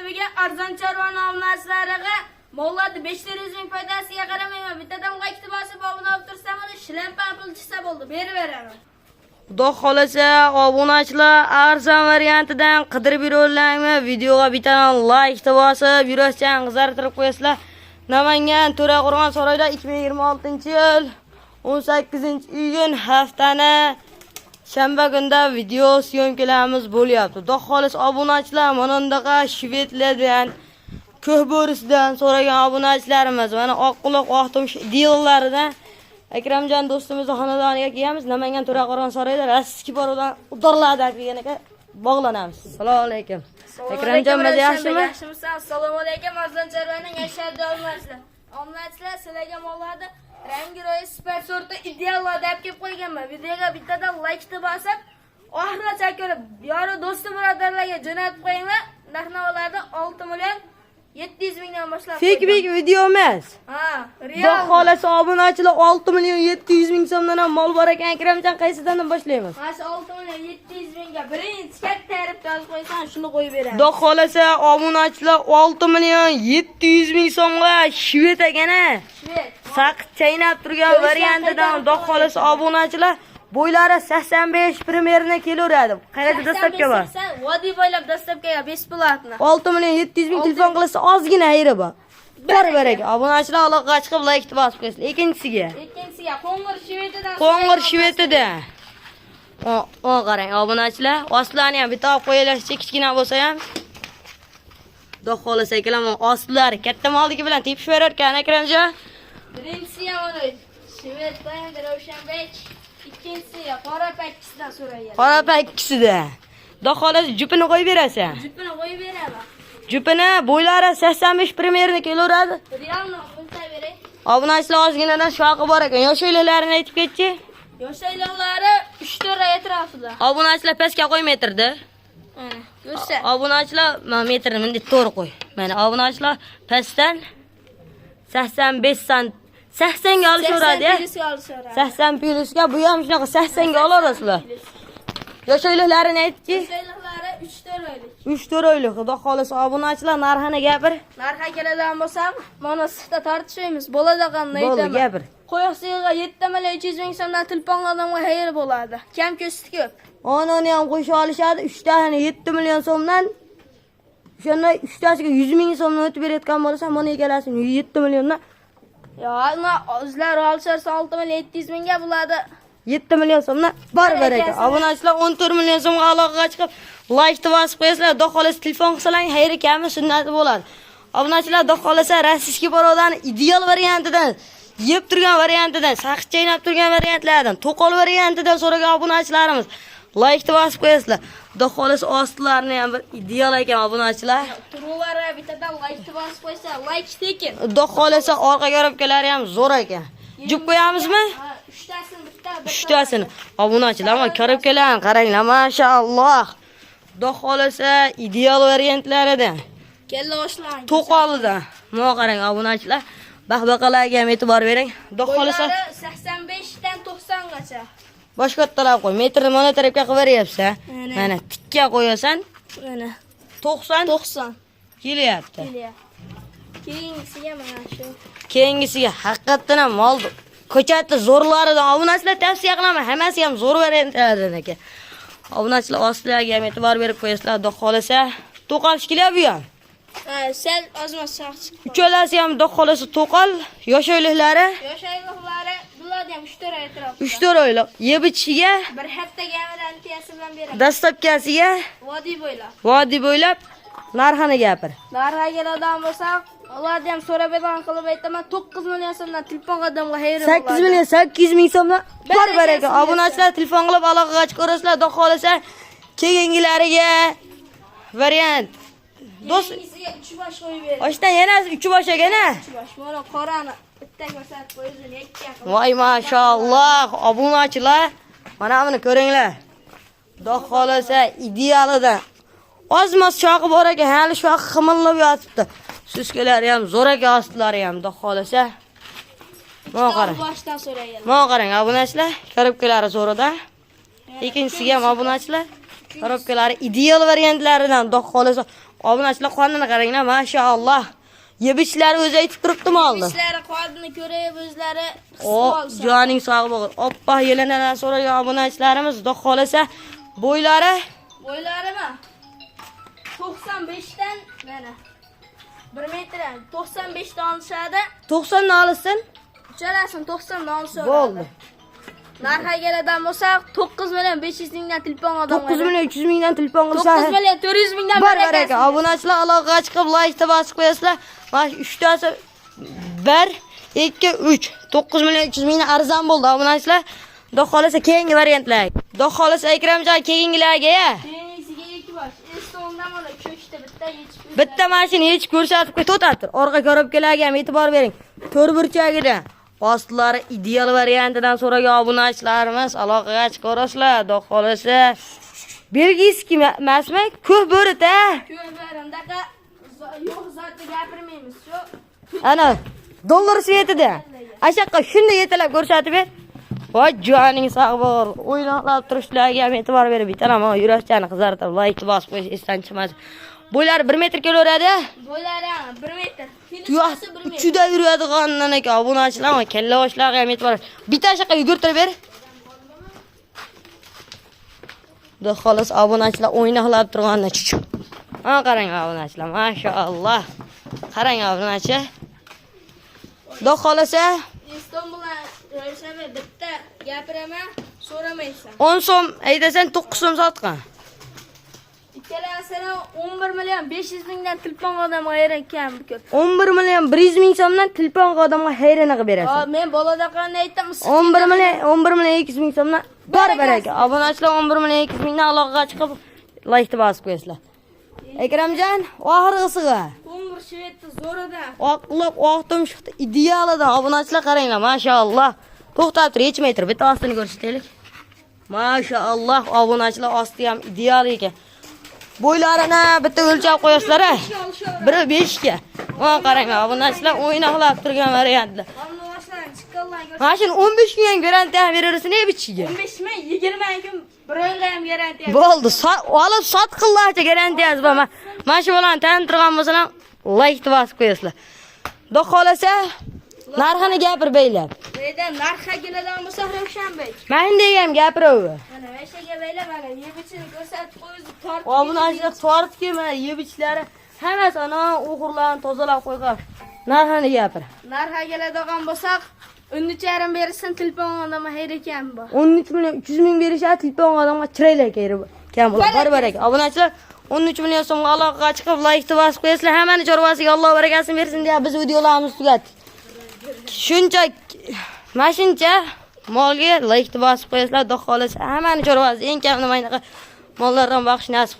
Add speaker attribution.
Speaker 1: sahibiga arzon chorva nomlaslariga mollarni 500 ming foydasiga qaramayman. Bittadan qaytib bosib obuna olib tursam, uni shlampan pul chiqsa bo'ldi, berib beraman.
Speaker 2: Xudo xolasa obunachilar arzon variantidan qidirib yurolangmi? Videoga bittadan like bosib, yurashdan qizartirib qo'yasizlar. Namangan To'raqo'rg'on saroyida 2026-yil 18-iyun haftani shanba kunda video syomkalarimiz bo'lyapti. Xudo xolasa obunachilar mana bundaqa shvedlardan ko'hbo'risidan so'ragan obunachilarimiz mana oqquloq oqtum deallaridan Akramjon do'stimizning xonadoniga kelamiz. Namangan To'raqo'rg'on saroyida rossiyski borudan udorlardan kelgan ekan bog'lanamiz. Assalomu alaykum. Akramjon maza yaxshimi?
Speaker 1: Yaxshimisiz? Assalomu alaykum. Arzon chorvaning yashadi olmaslar. Obunachilar sizlarga mollarni rangi ro'yi super sorti ideallar deb kelib qo'yganman. Videoga bittadan like bosib, oxirigacha ko'rib, yori do'sti birodarlarga jo'natib qo'yinglar. Narx-navolarni 6 million 700 mingdan boshlab.
Speaker 2: Fake video emas.
Speaker 1: Ha,
Speaker 2: Xudo
Speaker 1: real.
Speaker 2: xolasa obunachilar 6 million 700 ming so'mdan ham mol bor ekan. Akramjon qaysidan boshlaymiz?
Speaker 1: Mana 6 million 700 mingga birinchi katta tarif yozib qo'ysan, shuni qo'yib beraman.
Speaker 2: Xudo xolasa obunachilar 6 million 700 ming so'mga shvet ekana.
Speaker 1: Shvet.
Speaker 2: Saqit chaynab turgan variantidan Xudo xolasa obunachilar bo'ylari 85 primerni kelaveradi. Qayerda dastlabki bor?
Speaker 1: Vodiy bo'ylab dastlabkiga besplatni.
Speaker 2: 6 million 700 ming telefon qilsa ozgina ayri bor. Bor beraka. Obunachilar aloqaga chiqib like bosib qo'ysin. Ikkinchisiga
Speaker 1: qo'ng'ir shvetidan.
Speaker 2: Qo'ng'ir shvetida. O qarang obunachilar, ostlarini ham bitta olib qo'yilasicha kichkina bo'lsa ham. Xudo xolasa kelaman ostlari katta moldiki bilan tepish berar ekan Akramjon.
Speaker 1: Birinchisi ham uni shvet bilan Ravshanbek. Ikkinchisi qora pakkisidan so'rayapti.
Speaker 2: Qora pakkisida. Xudo xolasa jupini qo'yib berasan.
Speaker 1: Jupini qo'yib beraman.
Speaker 2: Jupini bo'ylari 85 primerni kelaveradi.
Speaker 1: Realni qo'yib beray.
Speaker 2: Obunachilar ozginadan shoqi bor ekan. Yosh oilalarni aytib ketchi.
Speaker 1: Yosh oilalari 3-4 oy atrofida.
Speaker 2: Obunachilar pastga qo'y metrda.
Speaker 1: Mana, ko'rsa.
Speaker 2: Obunachilar metrni bunday to'g'ri qo'y. Mana obunachilar pastdan 85 sant 80 ga olishaveradi. 80 plyusga bu ham shunaqa 80 ga olasizlar. Yosh oilalarini aytchi.
Speaker 1: Yosh oilalari 3-4 oylik.
Speaker 2: 3-4 oylik. Xudo xolasa obunachilar narxini gapir.
Speaker 1: Narxga keladigan bo'lsam, mana sifda tortishamiz. Bo'ladigan
Speaker 2: Bo'ldi,
Speaker 1: aytaman.
Speaker 2: gapir.
Speaker 1: Qo'yoqsiga 7 million 300 ming so'mdan tilpon odamga xayr bo'ladi. Kam ko'sti ko'p.
Speaker 2: Onani ham qo'shib olishadi. 3 tasini 7 million so'mdan. O'shanda 3 tasiga 100 ming so'mdan o'tib berayotgan bo'lsa, mana egalasini 7 milliondan.
Speaker 1: Yo, o'zlari olsa 6 million 700 mingga bo'ladi.
Speaker 2: 7 million so'mdan bor beraka. Obunachilar 14 million so'mga aloqaga chiqib, like bosib qo'yasizlar. Xudo xolasa telefon qilsalar, xayri kami sunnati bo'ladi. Obunachilar xudo xolasa rossiyski borodani ideal variantidan, yeb turgan variantidan, saqich chaynab turgan variantlardan, to'qol variantidan so'ragan obunachilarimiz like bosib qo'yasizlar. Xudo xolasa ostlarini ham bir ideal ekan obunachilar.
Speaker 1: Turulari bittadan like bosib qo'ysa, like tekin.
Speaker 2: Xudo xolasa orqa ko'ribkalari ham zo'r ekan. Jub qo'yamizmi?
Speaker 1: 3 tasini bitta.
Speaker 2: 3 tasini. Obunachilar mana ko'ribkalarni qaranglar, maşalloh. Xudo xolasa ideal variantlaridan.
Speaker 1: Kella oshlang.
Speaker 2: To'qolida. Mana qarang obunachilar. Baqbaqalarga ham e'tibor bering. Xudo xolasa
Speaker 1: 85 dan 90 gacha.
Speaker 2: boshqa talab qo'y. Metrni mana tarafga qilib beryapsan. Mana tikka qo'yasan.
Speaker 1: Mana
Speaker 2: 90 kelyapti.
Speaker 1: Keyingisiga mana shu.
Speaker 2: Keyingisiga haqiqatan ham mol ko'chatda zo'rlaridan obunachilar tavsiya qilaman. Hammasi ham zo'r variantlardan ekan. Obunachilar ostilarga ham e'tibor berib qo'yasizlar. Xudo xolasa to'qol shikilab bu ham.
Speaker 1: Sel ozmas saq chiqdi.
Speaker 2: Uchalasi ham xudo xolasa to'qol, yosh oyliklari.
Speaker 1: Yosh oyliklari bular ham 3-4 oy atrofida.
Speaker 2: 3-4 oylik. Yeb ichishiga,
Speaker 1: bir haftaga garantiyasi bilan beradi.
Speaker 2: dastlabkasiga
Speaker 1: Vodiy bo'ylab.
Speaker 2: vodiy bo'ylab narxini gapir.
Speaker 1: Narxga keladigan bo'lsak, ularni ham so'rab qilib aytaman, 9 million so'mdan telefon odamga xayr bo'ladi.
Speaker 2: 8 million 800 ming so'mdan bor baraka. Obunachilar telefon qilib aloqaga chiqarasizlar. Xudo xolasa keyingilariga variant. Do'st,
Speaker 1: 3 bosh qo'yib beradi.
Speaker 2: oshdan yana 3 bosh ekana.
Speaker 1: 3 bosh. Mana qorani bitta ko'rsatib qo'yizini yakka.
Speaker 2: Voy maşalloh, obunachilar. Mana buni ko'ringlar. Xudo xolasa idealidan. Ozmas shoqi bor ekan, hali shu ximillab yotibdi. Suskalari ham zo'r ekan, ostlari ham xudo xolasa. Mana qarang.
Speaker 1: Boshdan so'raygan.
Speaker 2: Mana qarang obunachilar, ko'ribkalari zo'rida. Ikkinchisiga ham obunachilar Korobkalari ideal variantlaridan Xudo xolasa obunachilar qonini qaranglar, mashallah. Yebishlari o'zi aytib turibdimi oldi?
Speaker 1: Ishlari qoldiqni ko'rib o'zlari
Speaker 2: O, joning sog' bo'lsin. Oppoq yelanadan so'ragan obunachilarimiz Xudo xolasa bo'ylari
Speaker 1: bo'ylarimi 95 dan mana 1 metr 95 dan olishadi.
Speaker 2: 90 dan olsin.
Speaker 1: Uchalasin 90 dan olishadi.
Speaker 2: Bo'ldi.
Speaker 1: Narxa keladigan bo'lsak 9 million 500 mingdan telefon odam.
Speaker 2: 9 million 300 mingdan telefon
Speaker 1: 9
Speaker 2: qilsa.
Speaker 1: million 400 mingdan
Speaker 2: Baraka. Obunachilar aloqaga chiqib like bosib qo'yasizlar. Mana 3 tasi 1 2 3 9 million 300 mingdan arzon bo'ldi obunachilar. Xudo xolasa keyingi variantlar. Xudo xolasa Akramjon keyingilarga ya.
Speaker 1: Keyingisiga 2 bosh. Estondan mana cho'chdi bitta yechib.
Speaker 2: Bitta mashina yechib ko'rsatib to'xtattir. Orqa korobkalarga ham e'tibor bering. To'rtburchagida ostlari ideal variantidan so'ragan obunachilarimiz aloqaga chiqarasizlar. Xudo xolasa belgiyski emasmi? Ko'p bo'rita.
Speaker 1: Ko'rbarimdaqa yo'q zotni gapirmaymiz. Shu
Speaker 2: Ana dollar svetida. Ashaqqa shunday yetalab ko'rsatib ber. Voy joning sog' bo'l. O'ynoqlab turishlarga ham e'tibor berib bitarama yurakchani qizartirib like bosib qo'yish esdan chiqmasin. Bo'ylari 1 metr kelaveradi.
Speaker 1: bo'ylari 1 metr.
Speaker 2: Yo'q, ichida yuradigandan aka obunachilar va kalla boshlarga ham e'tibor. Bitta shaqa yugurtirib ber. Xudo xolos obunachilar o'ynoqlab turganda chuchuk. Ha qarang obunachilar, mashallah. Qarang obunachi. Xudo xolasa
Speaker 1: Istanbuldan Ro'shava bitta gapiraman, so'ramaysan.
Speaker 2: 10 so'm aytasan 9 so'm sotgan.
Speaker 1: Ikkalasini 11 million 500 mingdan telefon odam ayirgan bu ko'p.
Speaker 2: 11 million 100 ming so'mdan telefon odamga hayrana qilib berasiz.
Speaker 1: Men bolada qanday aytdim?
Speaker 2: 11 million 200 ming so'mdan baraka. Obunachilar 11 million 200 mingdan aloqaga chiqib like bosib qo'yasizlar. Akramjon, oxirgisiga.
Speaker 1: Ko'ngir shvetda zo'rida.
Speaker 2: Oqlab oqdim chiqdi. Idealida obunachilar qaranglar, mashallah. To'xtab tur, hech metr bitta ostini ko'rsataylik. Mashallah, obunachilar osti ham ideal ekan. Bo'ylarini bitta o'lchab qo'yasizlar. 1.5 ga. Mana qaranglar, obunachilar o'ynoqlab turgan variantlar. Mana shuni 15 kun garantiya berarsiz, ne bichiga?
Speaker 1: 15 mi? 20 kun bir oyga ham garantiya.
Speaker 2: Bo'ldi, olib sot qillarcha garantiyasi bor. Mana shu bilan tantirgan bo'lsalar, like bosib qo'yasizlar. Xudo xolasa narxini gapir beylab.
Speaker 1: Deyda narxa keladigan bo'lsa Ravshanbek.
Speaker 2: Men degam gapiraver.
Speaker 1: Mana mashaga beylab mana yebichini ko'rsatib qo'yib tortib.
Speaker 2: Obunachilar tortib mana yebichlari hammasi ana o'g'irlarni tozalab qo'ygan. Narxini gapir.
Speaker 1: Narxa keladigan bo'lsak 13,5 bersin telefon odamga xayr ekan bu.
Speaker 2: 13 million 300 ming berishadi telefon odamga chiroyli kam bo'ladi. Baraka. Obunachilar 13 million so'mga aloqaga chiqib like bosib qo'yasizlar. Hammani chorvasiga Alloh barakasini bersin deya biz videolarimizni tugatdik. Shuncha mashincha molga like bosib qo'yasizlar. Xudo xolasa hammani chorvasi eng kam nima mollardan baxsh nasib